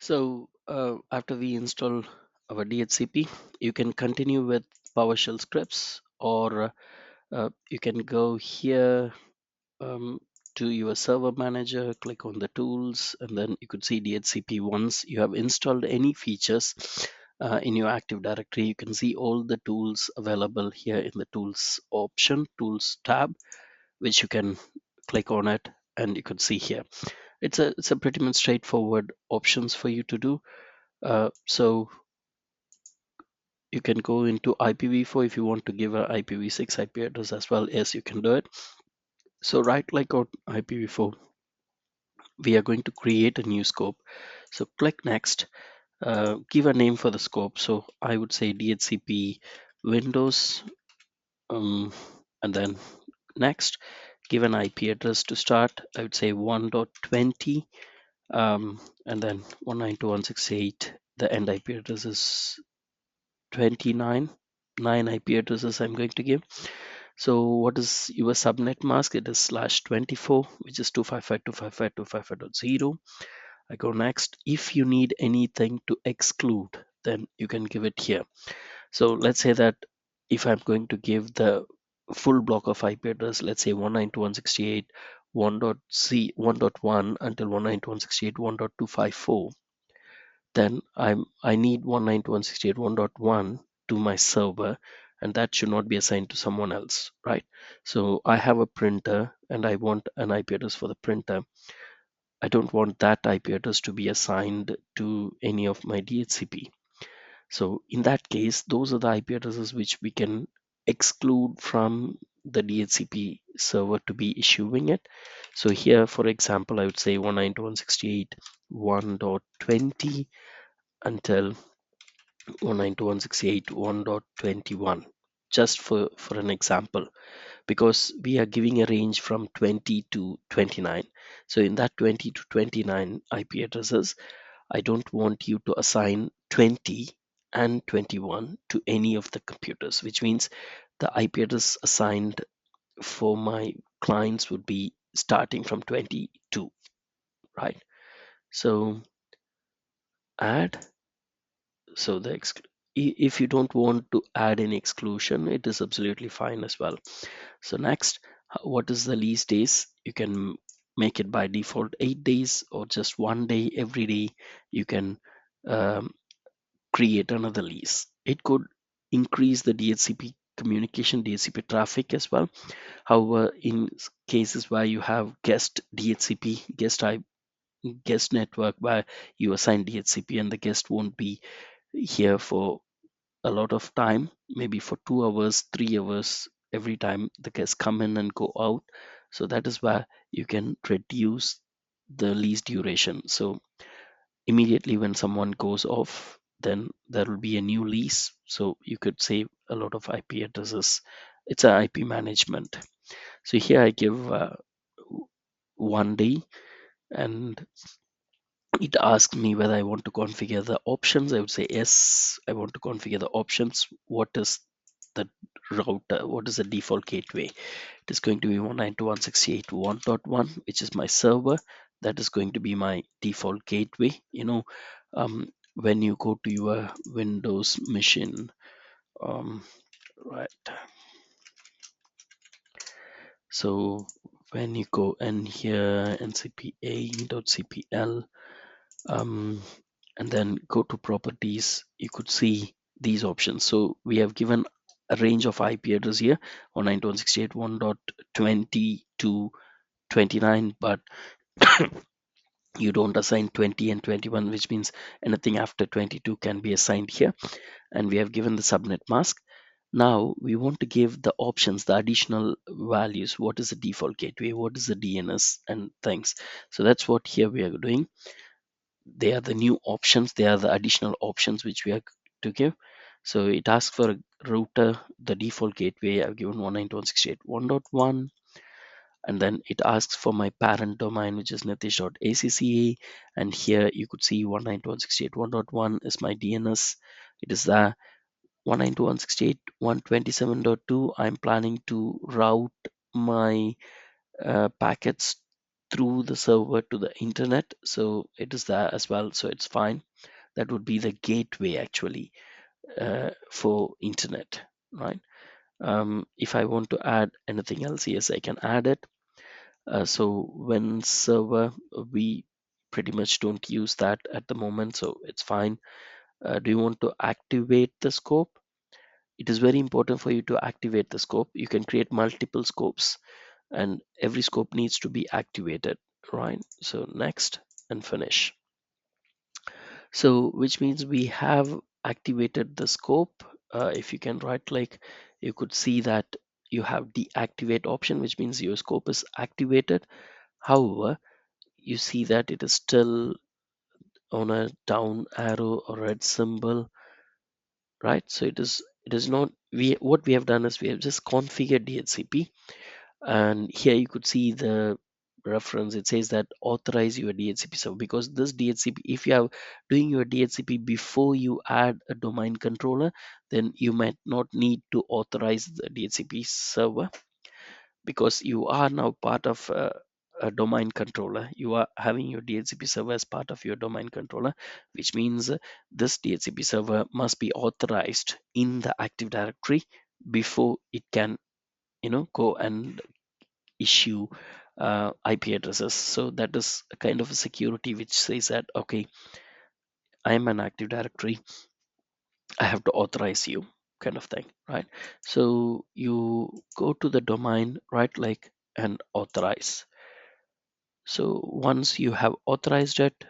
So after we install our DHCP, you can continue with PowerShell scripts, or you can go here um, to your server manager, click on the tools, and then you could see DHCP. Once you have installed any features in your Active Directory, you can see all the tools available here in the tools option, tools tab, which you can click on it, and you could see here. It's a pretty much straightforward options for you to do. So you can go into IPv4 if you want to give a IPv6 IP address as well. Yes, you can do it. So right click on IPv4, we are going to create a new scope. So click next, give a name for the scope. So I would say DHCP Windows, um, and then next, give an IP address to start. I would say 1.20, and then 192.168. The end IP address is 29. 9 IP addresses I'm going to give. So what is your subnet mask? It is /24, which is 255.255.255.0. I go next. If you need anything to exclude, then you can give it here. So let's say that if I'm going to give the full block of IP address, let's say 192.168.1.1 until 192.168.1.254, then I need 192.168.1.1 to my server, and that should not be assigned to someone else, right? So I have a printer and I want an IP address for the printer. I don't want that IP address to be assigned to any of my DHCP. So in that case, those are the IP addresses which we can exclude from the DHCP server to be issuing it. So here, for example, I would say 192.168.1.20 until 192.168.1.21, just for an example, because we are giving a range from 20 to 29. So in that 20 to 29 IP addresses, I don't want you to assign 20 and 21 to any of the computers, which means the IP address assigned for my clients would be starting from 22, right? So add. So if you don't want to add any exclusion, it is absolutely fine as well. So next, what is the lease days? You can make it by default 8 days or just 1 day every day. You can um, create another lease. It could increase the DHCP communication, DHCP traffic as well. However, in cases where you have guest DHCP, guest network where you assign DHCP and the guest won't be here for a lot of time, maybe for 2 hours, 3 hours every time the guests come in and go out. So that is where you can reduce the lease duration. So immediately when someone goes off, then there will be a new lease. So you could save a lot of IP addresses. It's a IP management. So here I give 1 day, and it asks me whether I want to configure the options. I would say yes, I want to configure the options. What is the router? What is the default gateway? It is going to be 192.168.1.1, which is my server. That is going to be my default gateway. When you go to your Windows machine, um, right? So when you go in here, ncpa.cpl, and then go to properties, you could see these options. So we have given a range of IP address here, 192.168.1.20 to 29, but you don't assign 20 and 21, which means anything after 22 can be assigned here. And we have given the subnet mask. Now we want to give the options, the additional values. What is the default gateway? What is the DNS and things? So that's what here we are doing. They are the new options. They are the additional options which we are to give. So it asks for a router, the default gateway. I've given 192.168.1.1, and then it asks for my parent domain, which is nitish.acca, and here you could see 192.168.1.1 is my DNS. It is the 192.168.127.2. I'm planning to route my packets through the server to the internet, so it is there as well, so it's fine. That would be the gateway actually for internet, right? If I want to add anything else, yes, I can add it. So when server, we pretty much don't use that at the moment, so it's fine. Do you want to activate the scope? It is very important for you to activate the scope. You can create multiple scopes, and every scope needs to be activated, right? So next and finish. So which means we have activated the scope. If you can right click, you could see that you have deactivate option, which means your scope is activated. However, you see that it is still on a down arrow or red symbol, right? So it is not, we what we have done is we have just configured DHCP, and here you could see the reference. It says that authorize your DHCP server, because this DHCP, if you are doing your DHCP before you add a domain controller, then you might not need to authorize the DHCP server, because you are now part of a domain controller. You are having your DHCP server as part of your domain controller, which means this DHCP server must be authorized in the Active Directory before it can, go and issue IP addresses. So that is a kind of a security which says that, okay, I am an Active Directory, I have to authorize you, kind of thing, right? So you go to the domain, right click and authorize. So once you have authorized it,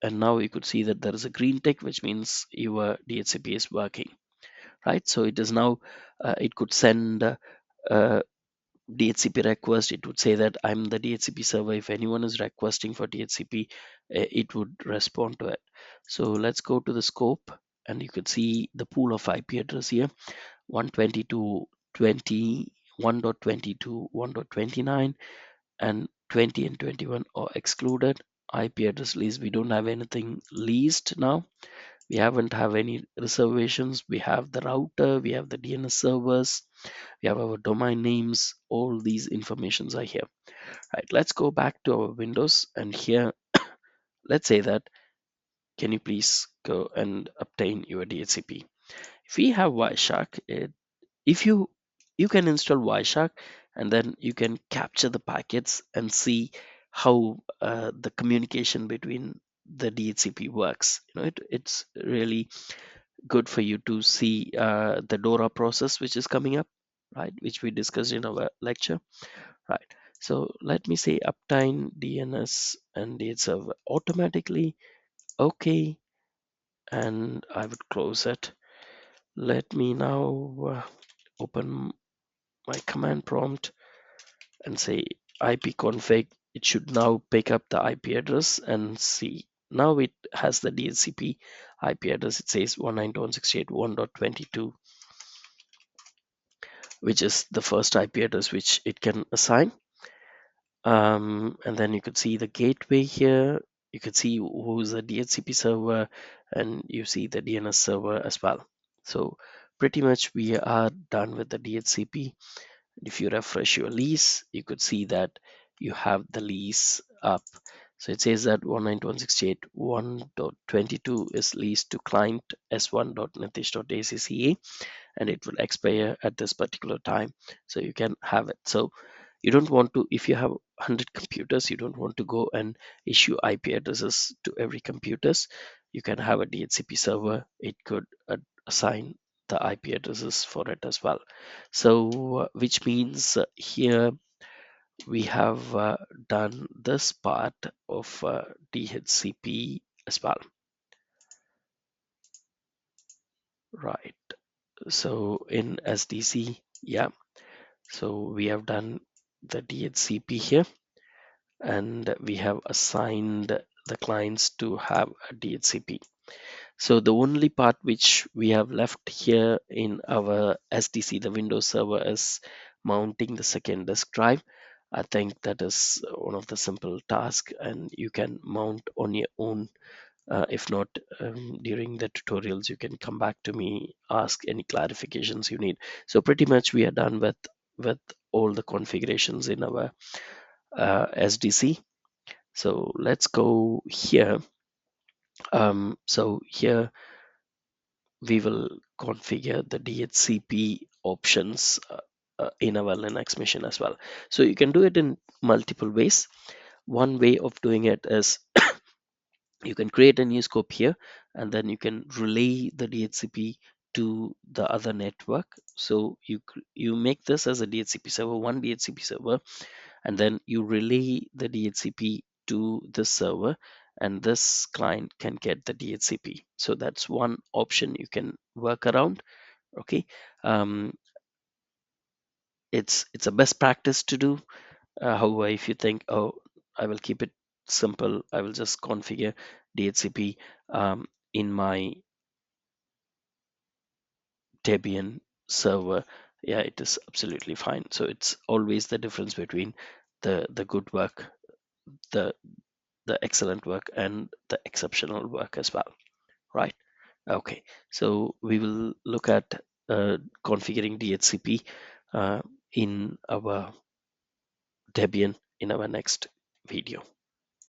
and now you could see that there is a green tick, which means your DHCP is working, right? So it is now, it could send DHCP request. It would say that I'm the DHCP server. If anyone is requesting for DHCP, it would respond to it. So let's go to the scope, and you could see the pool of IP address here: 122.20, 1.22, 1.29, and 20 and 21 are excluded. IP address list, we don't have anything leased now. We haven't have any reservations. We have the router, we have the DNS servers, we have our domain names. All these informations are here, right? Let's go back to our Windows, and here let's say that, can you please go and obtain your DHCP? If we have Wireshark, if you can install Wireshark, and then you can capture the packets and see how the communication between the DHCP works. It's really good for you to see the DORA process which is coming up, right? Which we discussed in our lecture, right? So let me say uptime DNS and DH server automatically. Okay, and I would close it. Let me now open my command prompt and say ipconfig. It should now pick up the IP address and see. Now it has the DHCP IP address. It says 192.168.1.22, which is the first IP address which it can assign. And then you could see the gateway here. You could see who's the DHCP server, and you see the DNS server as well. So pretty much we are done with the DHCP. If you refresh your lease, you could see that you have the lease up. So it says that 192.168.1.22 is leased to client s1.nitish.acca, and it will expire at this particular time. So you can have it. So you don't want to, if you have 100 computers, you don't want to go and issue IP addresses to every computers. You can have a DHCP server. It could assign the IP addresses for it as well. So which means here we have done this part of DHCP as well, right? So in SDC, yeah, so we have done the DHCP here, and we have assigned the clients to have a DHCP. So the only part which we have left here in our SDC, the Windows server, is mounting the second disk drive. I think that is one of the simple tasks, and you can mount on your own. If not, during the tutorials, you can come back to me, ask any clarifications you need. So pretty much we are done with all the configurations in our SDC. So let's go here. So here we will configure the DHCP options in our Linux machine as well. So you can do it in multiple ways. One way of doing it is you can create a new scope here, and then you can relay the DHCP to the other network. So you make this as a DHCP server, one DHCP server, and then you relay the DHCP to this server, and this client can get the DHCP. So that's one option you can work around. Okay. um, it's a best practice to do. However, if you think, oh, I will keep it simple, I will just configure DHCP in my Debian server, yeah, it is absolutely fine. So it's always the difference between the good work, the the excellent work, and the exceptional work as well, right? Okay, so we will look at configuring DHCP in our Debian in our next video.